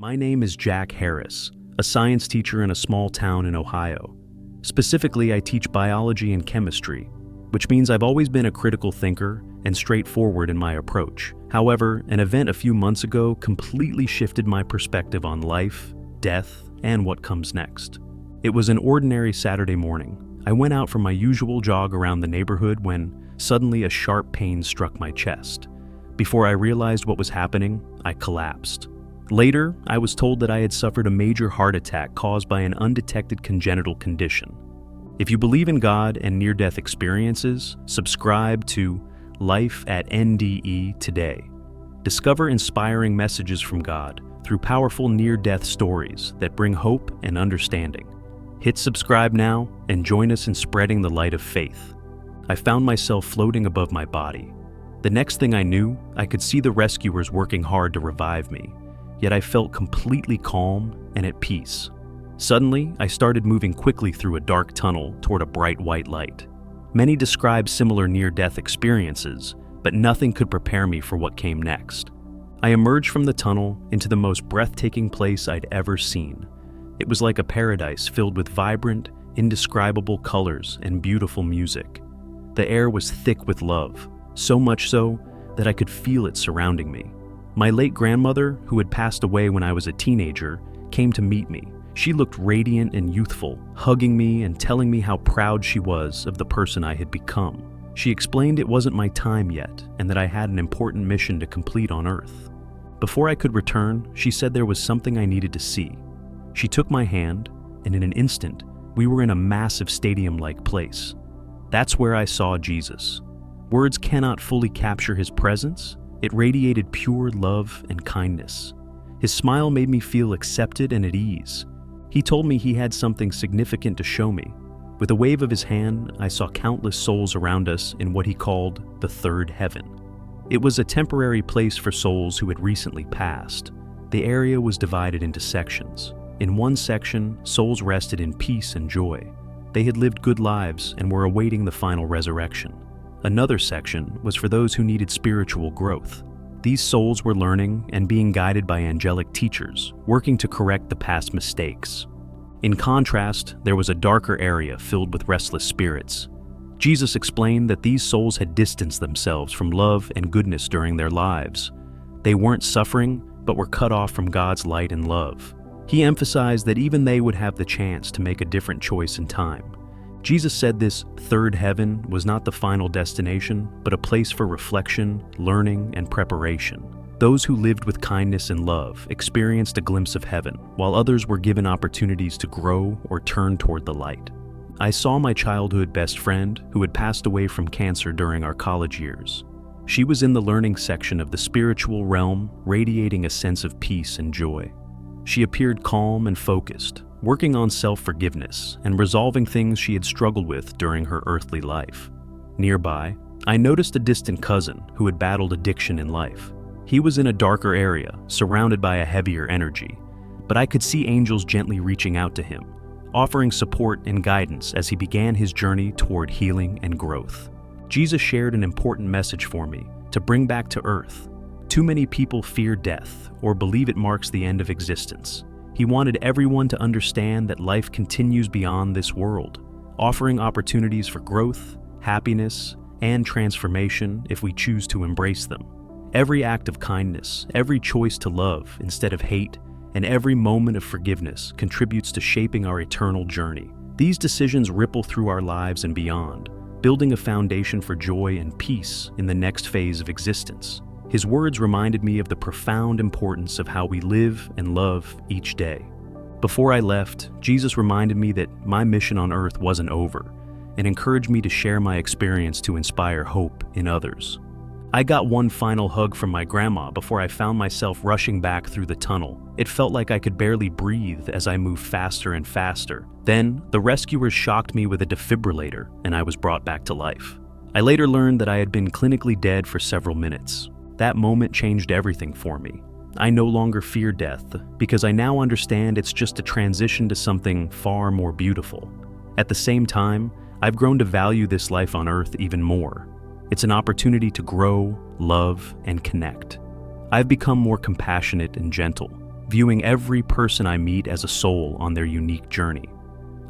My name is Jack Harris, a science teacher in a small town in Ohio. Specifically, I teach biology and chemistry, which means I've always been a critical thinker and straightforward in my approach. However, an event a few months ago completely shifted my perspective on life, death, and what comes next. It was an ordinary Saturday morning. I went out for my usual jog around the neighborhood when suddenly a sharp pain struck my chest. Before I realized what was happening, I collapsed. Later, I was told that I had suffered a major heart attack caused by an undetected congenital condition. If you believe in God and near-death experiences, subscribe to Life at NDE today. Discover inspiring messages from God through powerful near-death stories that bring hope and understanding. Hit subscribe now and join us in spreading the light of faith. I found myself floating above my body. The next thing I knew, I could see the rescuers working hard to revive me. Yet I felt completely calm and at peace. Suddenly, I started moving quickly through a dark tunnel toward a bright white light. Many describe similar near-death experiences, but nothing could prepare me for what came next. I emerged from the tunnel into the most breathtaking place I'd ever seen. It was like a paradise filled with vibrant, indescribable colors and beautiful music. The air was thick with love, so much so that I could feel it surrounding me. My late grandmother, who had passed away when I was a teenager, came to meet me. She looked radiant and youthful, hugging me and telling me how proud she was of the person I had become. She explained it wasn't my time yet and that I had an important mission to complete on Earth. Before I could return, she said there was something I needed to see. She took my hand, and in an instant, we were in a massive stadium-like place. That's where I saw Jesus. Words cannot fully capture his presence. It radiated pure love and kindness. His smile made me feel accepted and at ease. He told me he had something significant to show me. With a wave of his hand, I saw countless souls around us in what he called the third heaven. It was a temporary place for souls who had recently passed. The area was divided into sections. In one section, souls rested in peace and joy. They had lived good lives and were awaiting the final resurrection. Another section was for those who needed spiritual growth. These souls were learning and being guided by angelic teachers, working to correct the past mistakes. In contrast, there was a darker area filled with restless spirits. Jesus explained that these souls had distanced themselves from love and goodness during their lives. They weren't suffering, but were cut off from God's light and love. He emphasized that even they would have the chance to make a different choice in time. Jesus said this third heaven was not the final destination, but a place for reflection, learning, and preparation. Those who lived with kindness and love experienced a glimpse of heaven, while others were given opportunities to grow or turn toward the light. I saw my childhood best friend, who had passed away from cancer during our college years. She was in the learning section of the spiritual realm, radiating a sense of peace and joy. She appeared calm and focused, working on self-forgiveness and resolving things she had struggled with during her earthly life. Nearby, I noticed a distant cousin who had battled addiction in life. He was in a darker area, surrounded by a heavier energy, but I could see angels gently reaching out to him, offering support and guidance as he began his journey toward healing and growth. Jesus shared an important message for me to bring back to earth. Too many people fear death or believe it marks the end of existence. He wanted everyone to understand that life continues beyond this world, offering opportunities for growth, happiness, and transformation if we choose to embrace them. Every act of kindness, every choice to love instead of hate, and every moment of forgiveness contributes to shaping our eternal journey. These decisions ripple through our lives and beyond, building a foundation for joy and peace in the next phase of existence. His words reminded me of the profound importance of how we live and love each day. Before I left, Jesus reminded me that my mission on earth wasn't over and encouraged me to share my experience to inspire hope in others. I got one final hug from my grandma before I found myself rushing back through the tunnel. It felt like I could barely breathe as I moved faster and faster. Then, the rescuers shocked me with a defibrillator and I was brought back to life. I later learned that I had been clinically dead for several minutes. That moment changed everything for me. I no longer fear death because I now understand it's just a transition to something far more beautiful. At the same time, I've grown to value this life on earth even more. It's an opportunity to grow, love, and connect. I've become more compassionate and gentle, viewing every person I meet as a soul on their unique journey.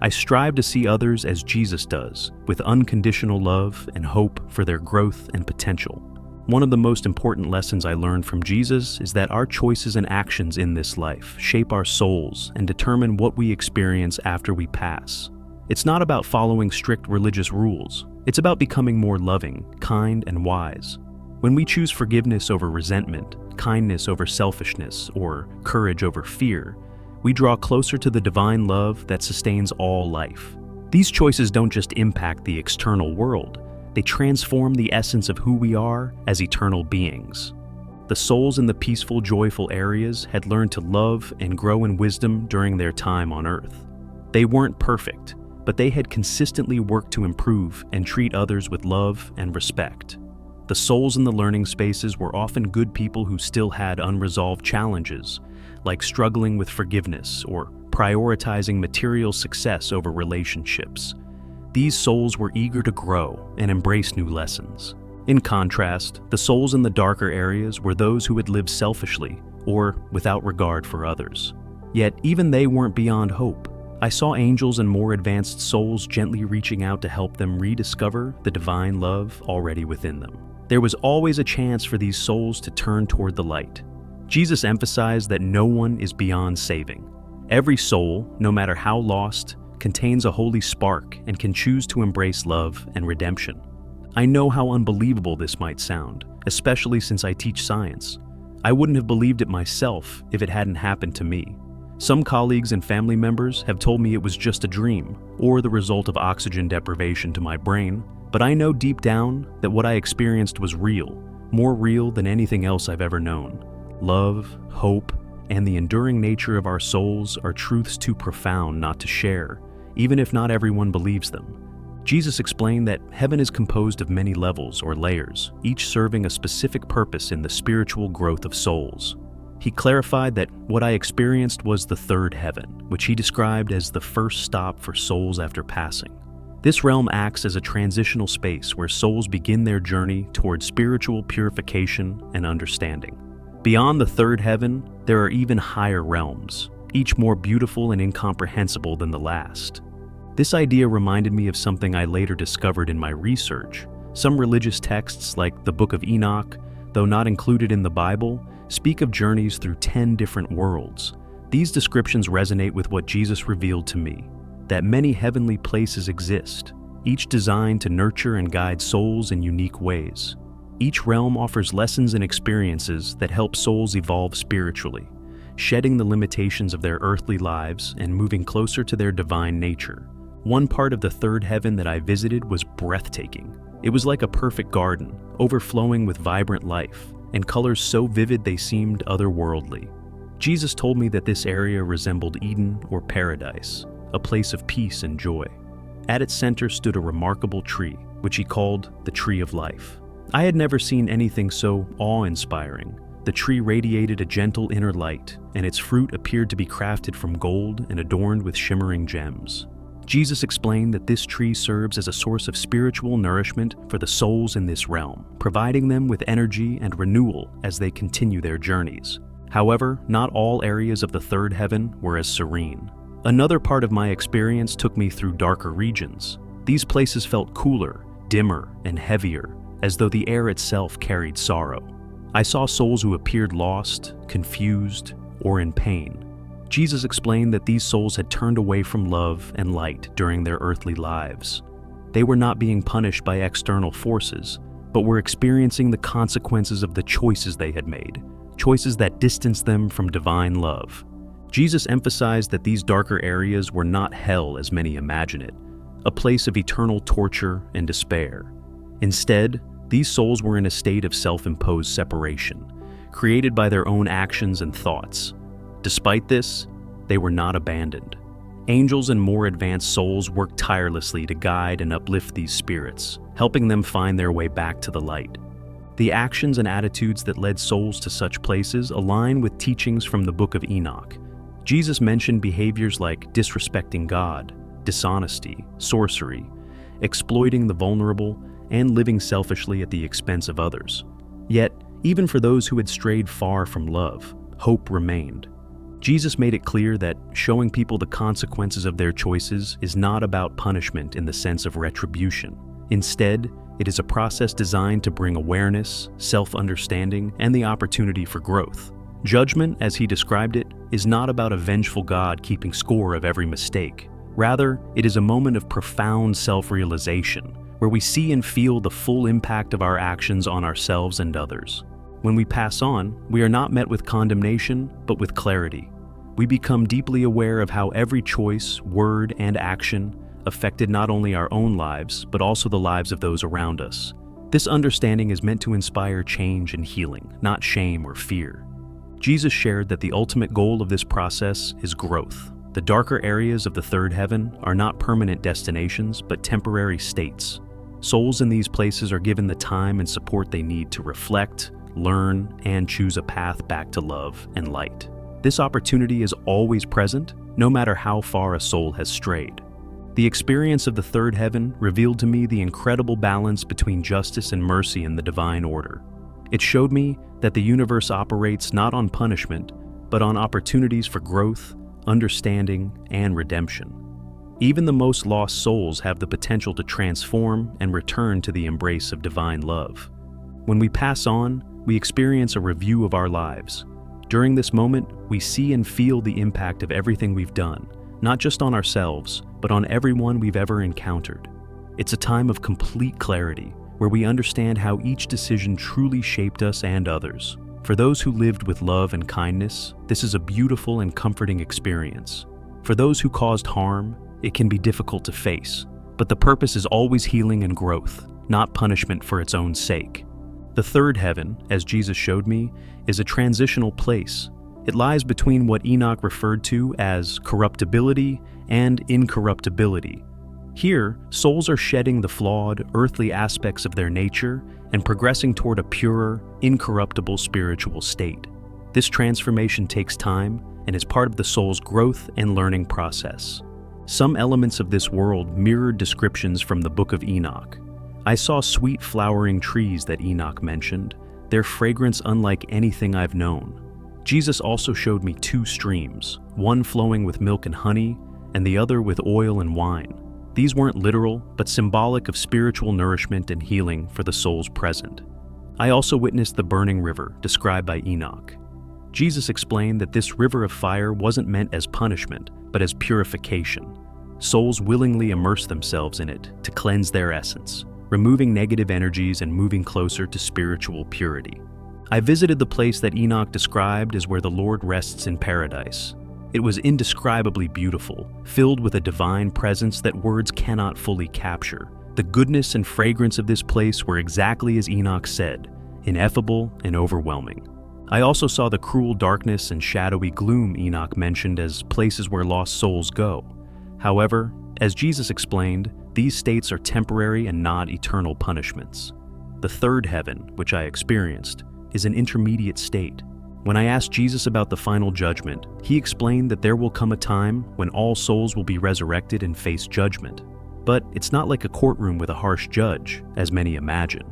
I strive to see others as Jesus does, with unconditional love and hope for their growth and potential. One of the most important lessons I learned from Jesus is that our choices and actions in this life shape our souls and determine what we experience after we pass. It's not about following strict religious rules. It's about becoming more loving, kind, and wise. When we choose forgiveness over resentment, kindness over selfishness, or courage over fear, we draw closer to the divine love that sustains all life. These choices don't just impact the external world, they transform the essence of who we are as eternal beings. The souls in the peaceful, joyful areas had learned to love and grow in wisdom during their time on Earth. They weren't perfect, but they had consistently worked to improve and treat others with love and respect. The souls in the learning spaces were often good people who still had unresolved challenges, like struggling with forgiveness or prioritizing material success over relationships. These souls were eager to grow and embrace new lessons. In contrast, the souls in the darker areas were those who had lived selfishly or without regard for others. Yet even they weren't beyond hope. I saw angels and more advanced souls gently reaching out to help them rediscover the divine love already within them. There was always a chance for these souls to turn toward the light. Jesus emphasized that no one is beyond saving. Every soul, no matter how lost, contains a holy spark and can choose to embrace love and redemption. I know how unbelievable this might sound, especially since I teach science. I wouldn't have believed it myself if it hadn't happened to me. Some colleagues and family members have told me it was just a dream or the result of oxygen deprivation to my brain, but I know deep down that what I experienced was real, more real than anything else I've ever known. Love, hope, and the enduring nature of our souls are truths too profound not to share, even if not everyone believes them. Jesus explained that heaven is composed of many levels or layers, each serving a specific purpose in the spiritual growth of souls. He clarified that what I experienced was the third heaven, which he described as the first stop for souls after passing. This realm acts as a transitional space where souls begin their journey toward spiritual purification and understanding. Beyond the third heaven, there are even higher realms, each more beautiful and incomprehensible than the last. This idea reminded me of something I later discovered in my research. Some religious texts, like the Book of Enoch, though not included in the Bible, speak of journeys through 10 different worlds. These descriptions resonate with what Jesus revealed to me, that many heavenly places exist, each designed to nurture and guide souls in unique ways. Each realm offers lessons and experiences that help souls evolve spiritually, shedding the limitations of their earthly lives and moving closer to their divine nature. One part of the third heaven that I visited was breathtaking. It was like a perfect garden, overflowing with vibrant life, and colors so vivid they seemed otherworldly. Jesus told me that this area resembled Eden or paradise, a place of peace and joy. At its center stood a remarkable tree, which he called the Tree of Life. I had never seen anything so awe-inspiring. The tree radiated a gentle inner light, and its fruit appeared to be crafted from gold and adorned with shimmering gems. Jesus explained that this tree serves as a source of spiritual nourishment for the souls in this realm, providing them with energy and renewal as they continue their journeys. However, not all areas of the third heaven were as serene. Another part of my experience took me through darker regions. These places felt cooler, dimmer, and heavier, as though the air itself carried sorrow. I saw souls who appeared lost, confused, or in pain. Jesus explained that these souls had turned away from love and light during their earthly lives. They were not being punished by external forces, but were experiencing the consequences of the choices they had made, choices that distanced them from divine love. Jesus emphasized that these darker areas were not hell as many imagine it, a place of eternal torture and despair. Instead, these souls were in a state of self-imposed separation, created by their own actions and thoughts. Despite this, they were not abandoned. Angels and more advanced souls worked tirelessly to guide and uplift these spirits, helping them find their way back to the light. The actions and attitudes that led souls to such places align with teachings from the Book of Enoch. Jesus mentioned behaviors like disrespecting God, dishonesty, sorcery, exploiting the vulnerable, and living selfishly at the expense of others. Yet, even for those who had strayed far from love, hope remained. Jesus made it clear that showing people the consequences of their choices is not about punishment in the sense of retribution. Instead, it is a process designed to bring awareness, self-understanding, and the opportunity for growth. Judgment, as he described it, is not about a vengeful God keeping score of every mistake. Rather, it is a moment of profound self-realization, where we see and feel the full impact of our actions on ourselves and others. When we pass on, we are not met with condemnation, but with clarity. We become deeply aware of how every choice, word, and action affected not only our own lives, but also the lives of those around us. This understanding is meant to inspire change and healing, not shame or fear. Jesus shared that the ultimate goal of this process is growth. The darker areas of the third heaven are not permanent destinations, but temporary states. Souls in these places are given the time and support they need to reflect, learn, and choose a path back to love and light. This opportunity is always present, no matter how far a soul has strayed. The experience of the third heaven revealed to me the incredible balance between justice and mercy in the divine order. It showed me that the universe operates not on punishment, but on opportunities for growth, understanding, and redemption. Even the most lost souls have the potential to transform and return to the embrace of divine love. When we pass on, we experience a review of our lives. During this moment, we see and feel the impact of everything we've done, not just on ourselves, but on everyone we've ever encountered. It's a time of complete clarity, where we understand how each decision truly shaped us and others. For those who lived with love and kindness, this is a beautiful and comforting experience. For those who caused harm, it can be difficult to face, but the purpose is always healing and growth, not punishment for its own sake. The third heaven, as Jesus showed me, is a transitional place. It lies between what Enoch referred to as corruptibility and incorruptibility. Here, souls are shedding the flawed, earthly aspects of their nature and progressing toward a purer, incorruptible spiritual state. This transformation takes time and is part of the soul's growth and learning process. Some elements of this world mirrored descriptions from the Book of Enoch. I saw sweet flowering trees that Enoch mentioned, their fragrance unlike anything I've known. Jesus also showed me two streams, one flowing with milk and honey, and the other with oil and wine. These weren't literal, but symbolic of spiritual nourishment and healing for the souls present. I also witnessed the burning river described by Enoch. Jesus explained that this river of fire wasn't meant as punishment, but as purification. Souls willingly immerse themselves in it to cleanse their essence, removing negative energies and moving closer to spiritual purity. I visited the place that Enoch described as where the Lord rests in paradise. It was indescribably beautiful, filled with a divine presence that words cannot fully capture. The goodness and fragrance of this place were exactly as Enoch said, ineffable and overwhelming. I also saw the cruel darkness and shadowy gloom Enoch mentioned as places where lost souls go. However, as Jesus explained, these states are temporary and not eternal punishments. The third heaven, which I experienced, is an intermediate state. When I asked Jesus about the final judgment, he explained that there will come a time when all souls will be resurrected and face judgment. But it's not like a courtroom with a harsh judge, as many imagine.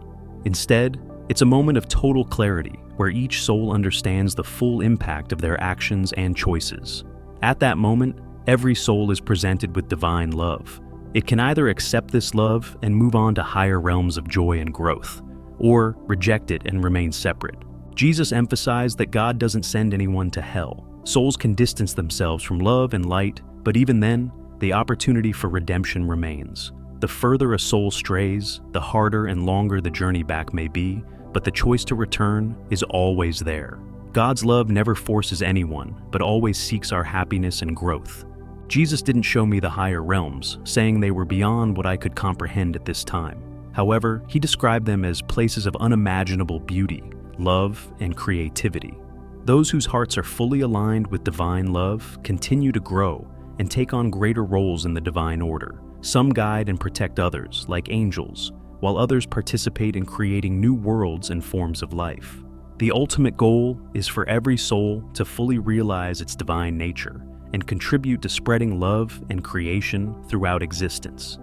Instead, it's a moment of total clarity, where each soul understands the full impact of their actions and choices. At that moment, every soul is presented with divine love. It can either accept this love and move on to higher realms of joy and growth, or reject it and remain separate. Jesus emphasized that God doesn't send anyone to hell. Souls can distance themselves from love and light, but even then, the opportunity for redemption remains. The further a soul strays, the harder and longer the journey back may be, but the choice to return is always there. God's love never forces anyone, but always seeks our happiness and growth. Jesus didn't show me the higher realms, saying they were beyond what I could comprehend at this time. However, he described them as places of unimaginable beauty, love, and creativity. Those whose hearts are fully aligned with divine love continue to grow and take on greater roles in the divine order. Some guide and protect others, like angels, while others participate in creating new worlds and forms of life. The ultimate goal is for every soul to fully realize its divine nature and contribute to spreading love and creation throughout existence.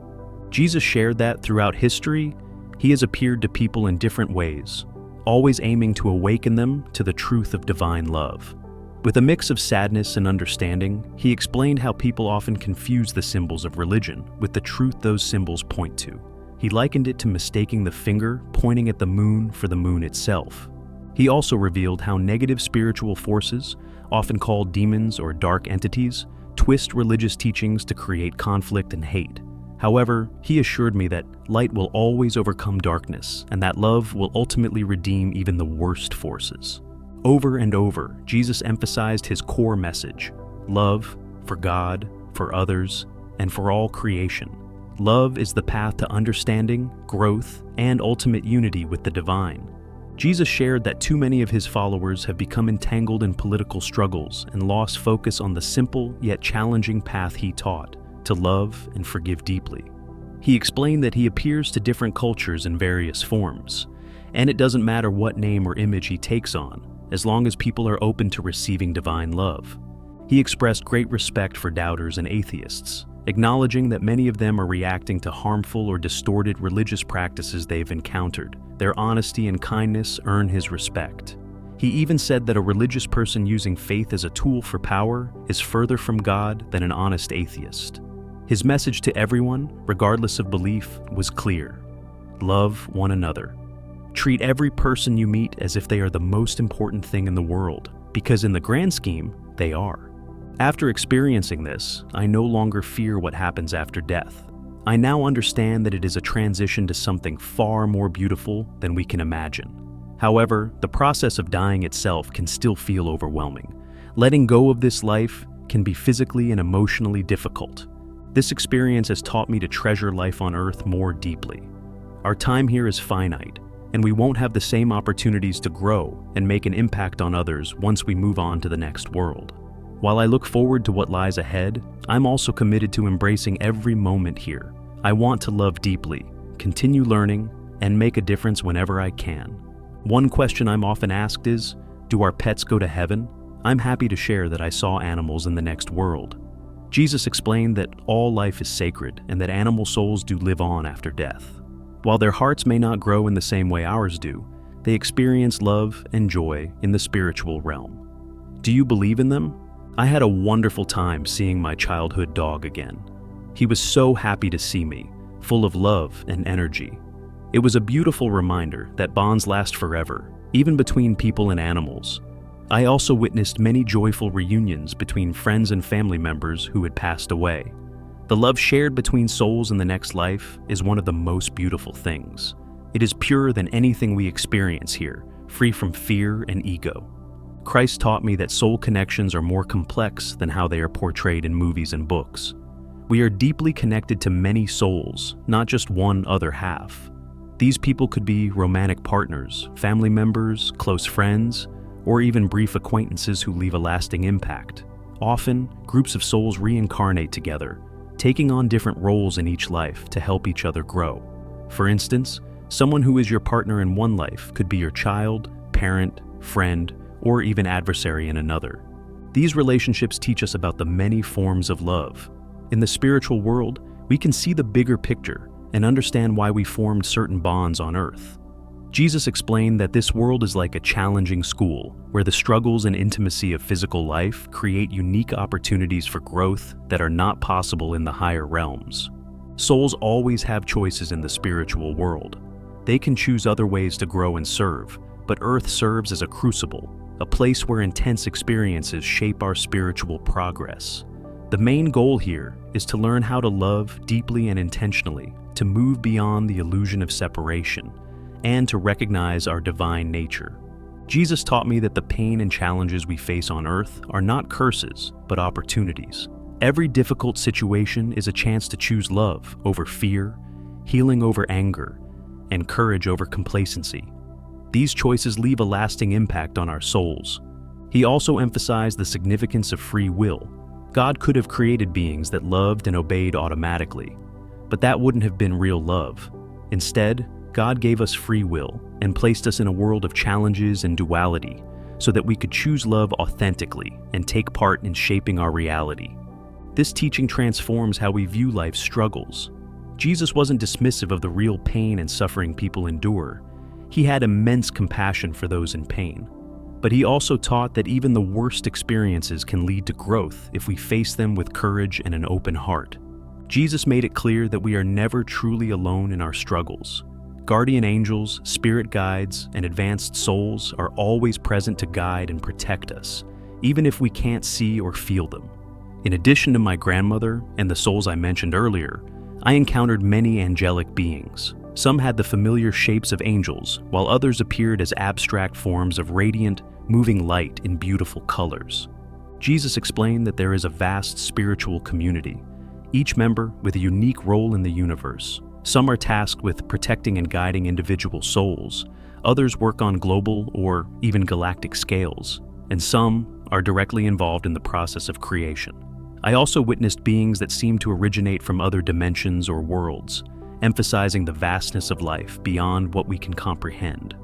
Jesus shared that throughout history, he has appeared to people in different ways, always aiming to awaken them to the truth of divine love. With a mix of sadness and understanding, he explained how people often confuse the symbols of religion with the truth those symbols point to. He likened it to mistaking the finger pointing at the moon for the moon itself. He also revealed how negative spiritual forces, often called demons or dark entities, twist religious teachings to create conflict and hate. However, he assured me that light will always overcome darkness and that love will ultimately redeem even the worst forces. Over and over, Jesus emphasized his core message: love for God, for others, and for all creation. Love is the path to understanding, growth, and ultimate unity with the divine. Jesus shared that too many of his followers have become entangled in political struggles and lost focus on the simple yet challenging path he taught: to love and forgive deeply. He explained that he appears to different cultures in various forms, and it doesn't matter what name or image he takes on, as long as people are open to receiving divine love. He expressed great respect for doubters and atheists, acknowledging that many of them are reacting to harmful or distorted religious practices they've encountered. Their honesty and kindness earn his respect. He even said that a religious person using faith as a tool for power is further from God than an honest atheist. His message to everyone, regardless of belief, was clear: love one another. Treat every person you meet as if they are the most important thing in the world, because in the grand scheme, they are. After experiencing this, I no longer fear what happens after death. I now understand that it is a transition to something far more beautiful than we can imagine. However, the process of dying itself can still feel overwhelming. Letting go of this life can be physically and emotionally difficult. This experience has taught me to treasure life on Earth more deeply. Our time here is finite, and we won't have the same opportunities to grow and make an impact on others once we move on to the next world. While I look forward to what lies ahead, I'm also committed to embracing every moment here. I want to love deeply, continue learning, and make a difference whenever I can. One question I'm often asked is, do our pets go to heaven? I'm happy to share that I saw animals in the next world. Jesus explained that all life is sacred and that animal souls do live on after death. While their hearts may not grow in the same way ours do, they experience love and joy in the spiritual realm. Do you believe in them? I had a wonderful time seeing my childhood dog again. He was so happy to see me, full of love and energy. It was a beautiful reminder that bonds last forever, even between people and animals. I also witnessed many joyful reunions between friends and family members who had passed away. The love shared between souls in the next life is one of the most beautiful things. It is purer than anything we experience here, free from fear and ego. Christ taught me that soul connections are more complex than how they are portrayed in movies and books. We are deeply connected to many souls, not just one other half. These people could be romantic partners, family members, close friends, or even brief acquaintances who leave a lasting impact. Often, groups of souls reincarnate together, taking on different roles in each life to help each other grow. For instance, someone who is your partner in one life could be your child, parent, friend, or even adversary in another. These relationships teach us about the many forms of love. In the spiritual world, we can see the bigger picture and understand why we formed certain bonds on Earth. Jesus explained that this world is like a challenging school, where the struggles and intimacy of physical life create unique opportunities for growth that are not possible in the higher realms. Souls always have choices in the spiritual world. They can choose other ways to grow and serve, but Earth serves as a crucible, a place where intense experiences shape our spiritual progress. The main goal here is to learn how to love deeply and intentionally, to move beyond the illusion of separation, and to recognize our divine nature. Jesus taught me that the pain and challenges we face on Earth are not curses, but opportunities. Every difficult situation is a chance to choose love over fear, healing over anger, and courage over complacency. These choices leave a lasting impact on our souls. He also emphasized the significance of free will. God could have created beings that loved and obeyed automatically, but that wouldn't have been real love. Instead, God gave us free will and placed us in a world of challenges and duality so that we could choose love authentically and take part in shaping our reality. This teaching transforms how we view life's struggles. Jesus wasn't dismissive of the real pain and suffering people endure. He had immense compassion for those in pain. But he also taught that even the worst experiences can lead to growth if we face them with courage and an open heart. Jesus made it clear that we are never truly alone in our struggles. Guardian angels, spirit guides, and advanced souls are always present to guide and protect us, even if we can't see or feel them. In addition to my grandmother and the souls I mentioned earlier, I encountered many angelic beings. Some had the familiar shapes of angels, while others appeared as abstract forms of radiant, moving light in beautiful colors. Jesus explained that there is a vast spiritual community, each member with a unique role in the universe. Some are tasked with protecting and guiding individual souls, others work on global or even galactic scales, and some are directly involved in the process of creation. I also witnessed beings that seemed to originate from other dimensions or worlds, emphasizing the vastness of life beyond what we can comprehend.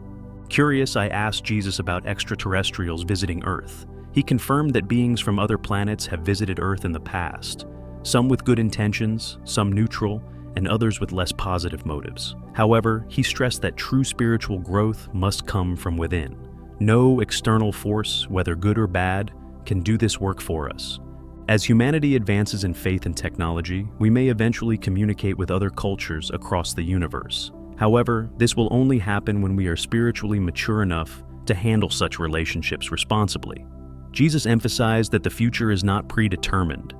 Curious, I asked Jesus about extraterrestrials visiting Earth. He confirmed that beings from other planets have visited Earth in the past, some with good intentions, some neutral, and others with less positive motives. However, he stressed that true spiritual growth must come from within. No external force, whether good or bad, can do this work for us. As humanity advances in faith and technology, we may eventually communicate with other cultures across the universe. However, this will only happen when we are spiritually mature enough to handle such relationships responsibly. Jesus emphasized that the future is not predetermined.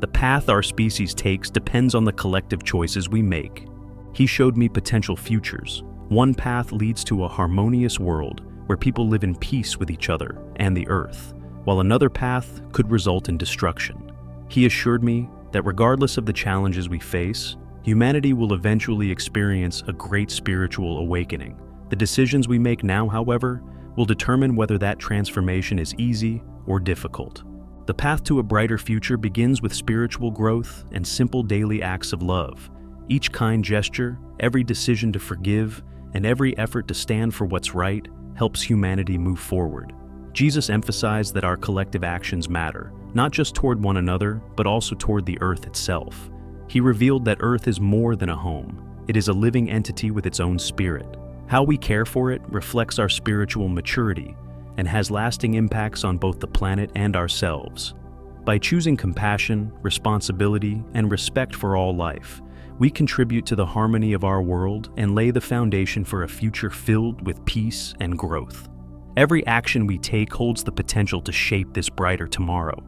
The path our species takes depends on the collective choices we make. He showed me potential futures. One path leads to a harmonious world where people live in peace with each other and the earth, while another path could result in destruction. He assured me that regardless of the challenges we face, humanity will eventually experience a great spiritual awakening. The decisions we make now, however, will determine whether that transformation is easy or difficult. The path to a brighter future begins with spiritual growth and simple daily acts of love. Each kind gesture, every decision to forgive, and every effort to stand for what's right helps humanity move forward. Jesus emphasized that our collective actions matter, not just toward one another, but also toward the earth itself. He revealed that Earth is more than a home. It is a living entity with its own spirit. How we care for it reflects our spiritual maturity and has lasting impacts on both the planet and ourselves. By choosing compassion, responsibility, and respect for all life, we contribute to the harmony of our world and lay the foundation for a future filled with peace and growth. Every action we take holds the potential to shape this brighter tomorrow.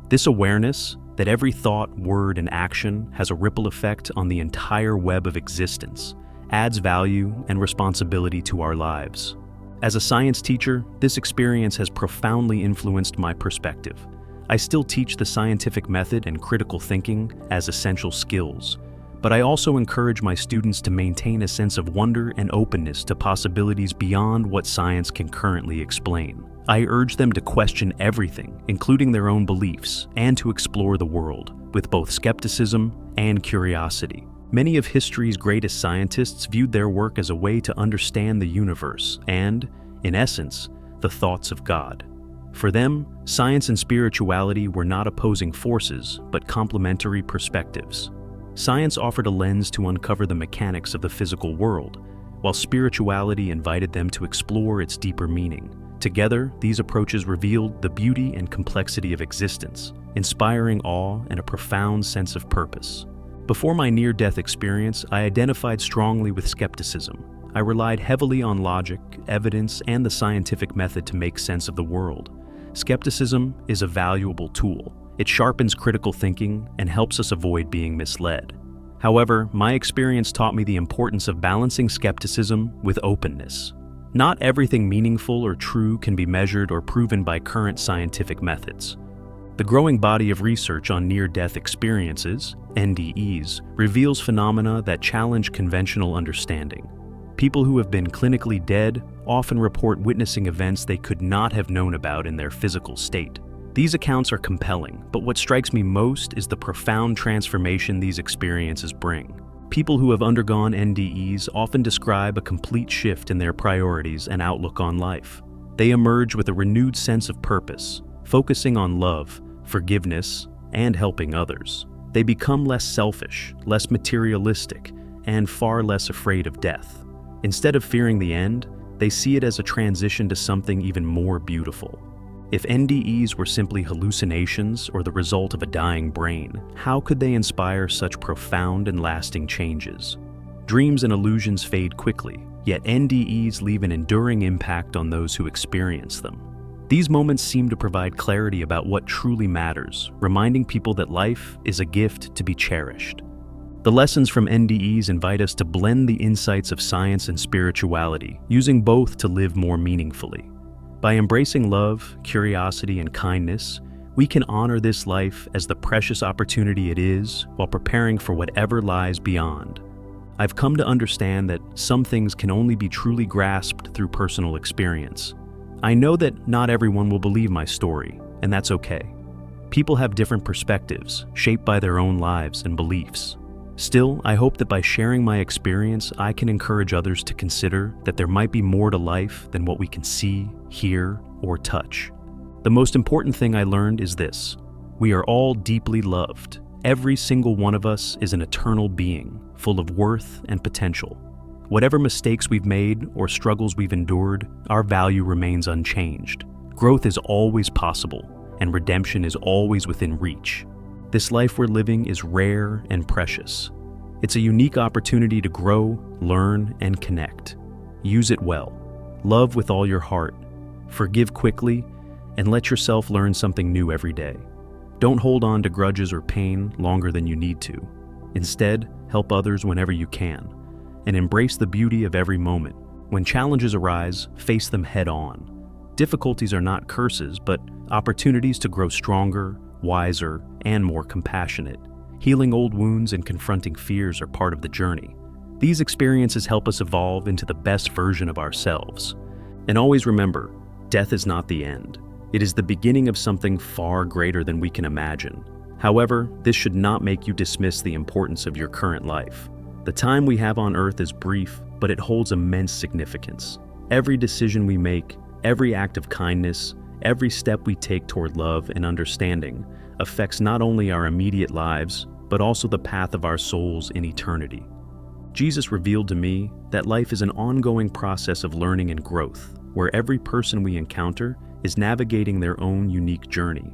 This awareness that every thought, word, and action has a ripple effect on the entire web of existence adds value and responsibility to our lives. As a science teacher, this experience has profoundly influenced my perspective. I still teach the scientific method and critical thinking as essential skills, but I also encourage my students to maintain a sense of wonder and openness to possibilities beyond what science can currently explain. I urge them to question everything, including their own beliefs, and to explore the world with both skepticism and curiosity. Many of history's greatest scientists viewed their work as a way to understand the universe and, in essence, the thoughts of God. For them, science and spirituality were not opposing forces, but complementary perspectives. Science offered a lens to uncover the mechanics of the physical world, while spirituality invited them to explore its deeper meaning. Together, these approaches revealed the beauty and complexity of existence, inspiring awe and a profound sense of purpose. Before my near-death experience, I identified strongly with skepticism. I relied heavily on logic, evidence, and the scientific method to make sense of the world. Skepticism is a valuable tool. It sharpens critical thinking and helps us avoid being misled. However, my experience taught me the importance of balancing skepticism with openness. Not everything meaningful or true can be measured or proven by current scientific methods. The growing body of research on near-death experiences, NDEs, reveals phenomena that challenge conventional understanding. People who have been clinically dead often report witnessing events they could not have known about in their physical state. These accounts are compelling, but what strikes me most is the profound transformation these experiences bring. People who have undergone NDEs often describe a complete shift in their priorities and outlook on life. They emerge with a renewed sense of purpose, focusing on love, forgiveness, and helping others. They become less selfish, less materialistic, and far less afraid of death. Instead of fearing the end, They see it as a transition to something even more beautiful. If NDEs were simply hallucinations or the result of a dying brain, how could they inspire such profound and lasting changes? Dreams and illusions fade quickly, yet NDEs leave an enduring impact on those who experience them. These moments seem to provide clarity about what truly matters, reminding people that life is a gift to be cherished. The lessons from NDEs invite us to blend the insights of science and spirituality, using both to live more meaningfully. By embracing love, curiosity, and kindness, we can honor this life as the precious opportunity it is while preparing for whatever lies beyond. I've come to understand that some things can only be truly grasped through personal experience. I know that not everyone will believe my story, and that's okay. People have different perspectives, shaped by their own lives and beliefs. Still, I hope that by sharing my experience, I can encourage others to consider that there might be more to life than what we can see, hear, or touch. The most important thing I learned is this: we are all deeply loved. Every single one of us is an eternal being, full of worth and potential. Whatever mistakes we've made or struggles we've endured, our value remains unchanged. Growth is always possible, and redemption is always within reach. This life we're living is rare and precious. It's a unique opportunity to grow, learn, and connect. Use it well. Love with all your heart. Forgive quickly, and let yourself learn something new every day. Don't hold on to grudges or pain longer than you need to. Instead, help others whenever you can, and embrace the beauty of every moment. When challenges arise, face them head on. Difficulties are not curses, but opportunities to grow stronger, wiser, and more compassionate. Healing old wounds and confronting fears are part of the journey. These experiences help us evolve into the best version of ourselves. And always remember, death is not the end. It is the beginning of something far greater than we can imagine. However, this should not make you dismiss the importance of your current life. The time we have on Earth is brief, but it holds immense significance. Every decision we make, every act of kindness, every step we take toward love and understanding affects not only our immediate lives, but also the path of our souls in eternity. Jesus revealed to me that life is an ongoing process of learning and growth, where every person we encounter is navigating their own unique journey.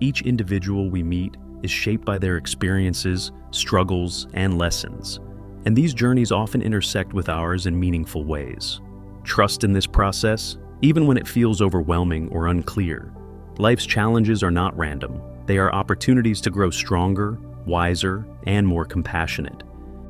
Each individual we meet is shaped by their experiences, struggles, and lessons, and these journeys often intersect with ours in meaningful ways. Trust in this process, even when it feels overwhelming or unclear. Life's challenges are not random. They are opportunities to grow stronger, wiser, and more compassionate.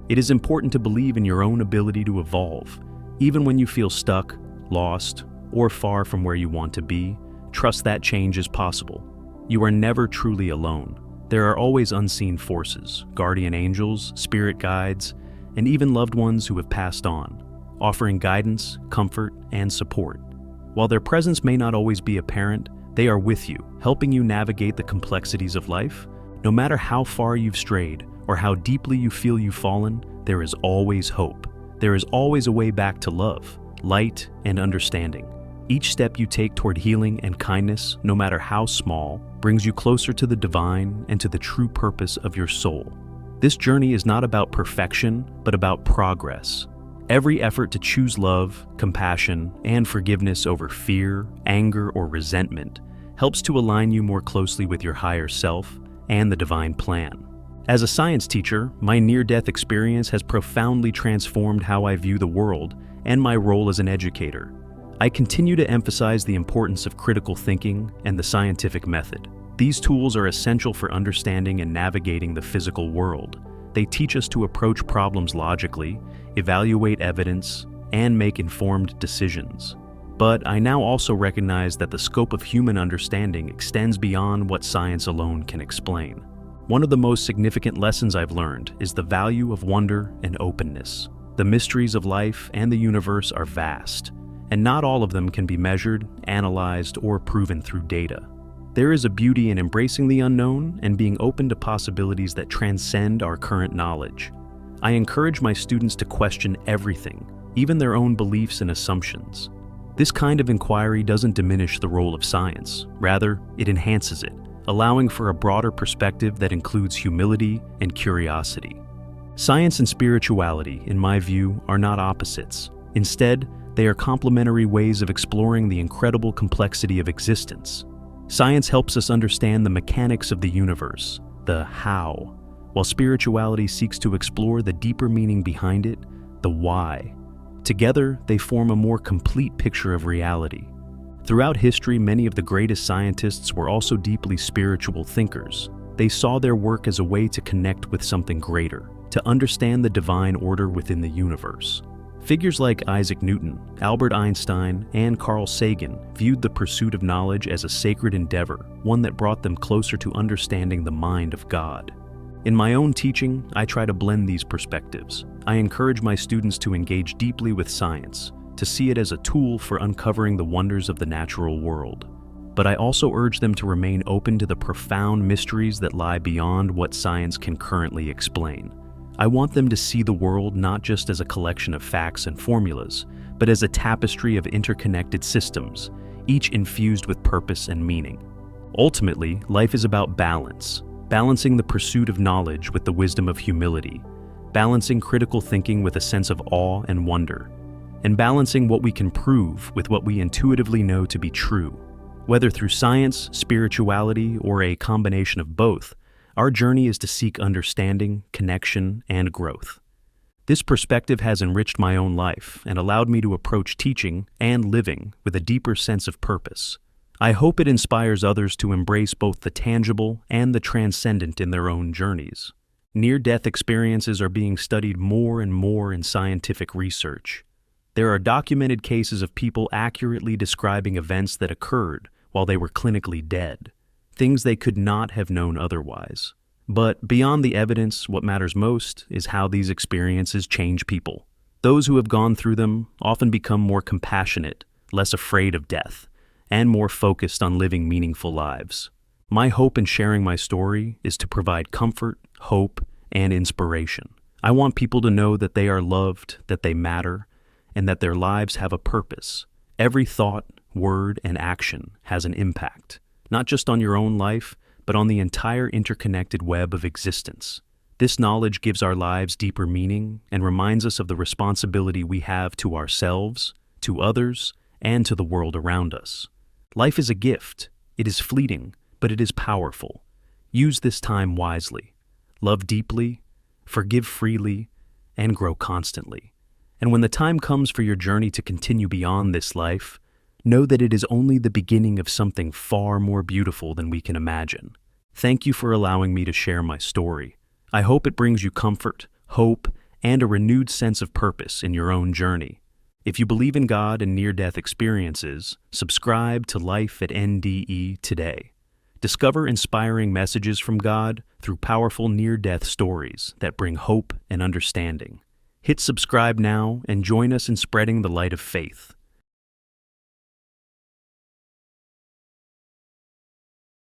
It is important to believe in your own ability to evolve. Even when you feel stuck, lost, or far from where you want to be, trust that change is possible. You are never truly alone. There are always unseen forces, guardian angels, spirit guides, and even loved ones who have passed on, offering guidance, comfort, and support. While their presence may not always be apparent, they are with you, helping you navigate the complexities of life. No matter how far you've strayed or how deeply you feel you've fallen, there is always hope. There is always a way back to love, light, and understanding. Each step you take toward healing and kindness, no matter how small, brings you closer to the divine and to the true purpose of your soul. This journey is not about perfection, but about progress. Every effort to choose love, compassion, and forgiveness over fear, anger, or resentment helps to align you more closely with your higher self and the divine plan. As a science teacher, my near-death experience has profoundly transformed how I view the world and my role as an educator. I continue to emphasize the importance of critical thinking and the scientific method. These tools are essential for understanding and navigating the physical world. They teach us to approach problems logically, evaluate evidence, and make informed decisions. But I now also recognize that the scope of human understanding extends beyond what science alone can explain. One of the most significant lessons I've learned is the value of wonder and openness. The mysteries of life and the universe are vast, and not all of them can be measured, analyzed, or proven through data. There is a beauty in embracing the unknown and being open to possibilities that transcend our current knowledge. I encourage my students to question everything, even their own beliefs and assumptions. This kind of inquiry doesn't diminish the role of science. Rather, it enhances it, allowing for a broader perspective that includes humility and curiosity. Science and spirituality, in my view, are not opposites. Instead, They are complementary ways of exploring the incredible complexity of existence. Science helps us understand the mechanics of the universe, the how, while spirituality seeks to explore the deeper meaning behind it, the why. Together, they form a more complete picture of reality. Throughout history, many of the greatest scientists were also deeply spiritual thinkers. They saw their work as a way to connect with something greater, to understand the divine order within the universe. Figures like Isaac Newton, Albert Einstein, and Carl Sagan viewed the pursuit of knowledge as a sacred endeavor, one that brought them closer to understanding the mind of God. In my own teaching, I try to blend these perspectives. I encourage my students to engage deeply with science, to see it as a tool for uncovering the wonders of the natural world. But I also urge them to remain open to the profound mysteries that lie beyond what science can currently explain. I want them to see the world not just as a collection of facts and formulas, but as a tapestry of interconnected systems, each infused with purpose and meaning. Ultimately, life is about balance, balancing the pursuit of knowledge with the wisdom of humility, balancing critical thinking with a sense of awe and wonder, and balancing what we can prove with what we intuitively know to be true. Whether through science, spirituality, or a combination of both, our journey is to seek understanding, connection, and growth. This perspective has enriched my own life and allowed me to approach teaching and living with a deeper sense of purpose. I hope it inspires others to embrace both the tangible and the transcendent in their own journeys. Near-death experiences are being studied more and more in scientific research. There are documented cases of people accurately describing events that occurred while they were clinically dead, things they could not have known otherwise. But beyond the evidence, what matters most is how these experiences change people. Those who have gone through them often become more compassionate, less afraid of death, and more focused on living meaningful lives. My hope in sharing my story is to provide comfort, hope, and inspiration. I want people to know that they are loved, that they matter, and that their lives have a purpose. Every thought, word, and action has an impact, not just on your own life, but on the entire interconnected web of existence. This knowledge gives our lives deeper meaning and reminds us of the responsibility we have to ourselves, to others, and to the world around us. Life is a gift. It is fleeting, but it is powerful. Use this time wisely. Love deeply, forgive freely, and grow constantly. And when the time comes for your journey to continue beyond this life, know that it is only the beginning of something far more beautiful than we can imagine. Thank you for allowing me to share my story. I hope it brings you comfort, hope, and a renewed sense of purpose in your own journey. If you believe in God and near-death experiences, subscribe to Life at NDE today. Discover inspiring messages from God through powerful near-death stories that bring hope and understanding. Hit subscribe now and join us in spreading the light of faith.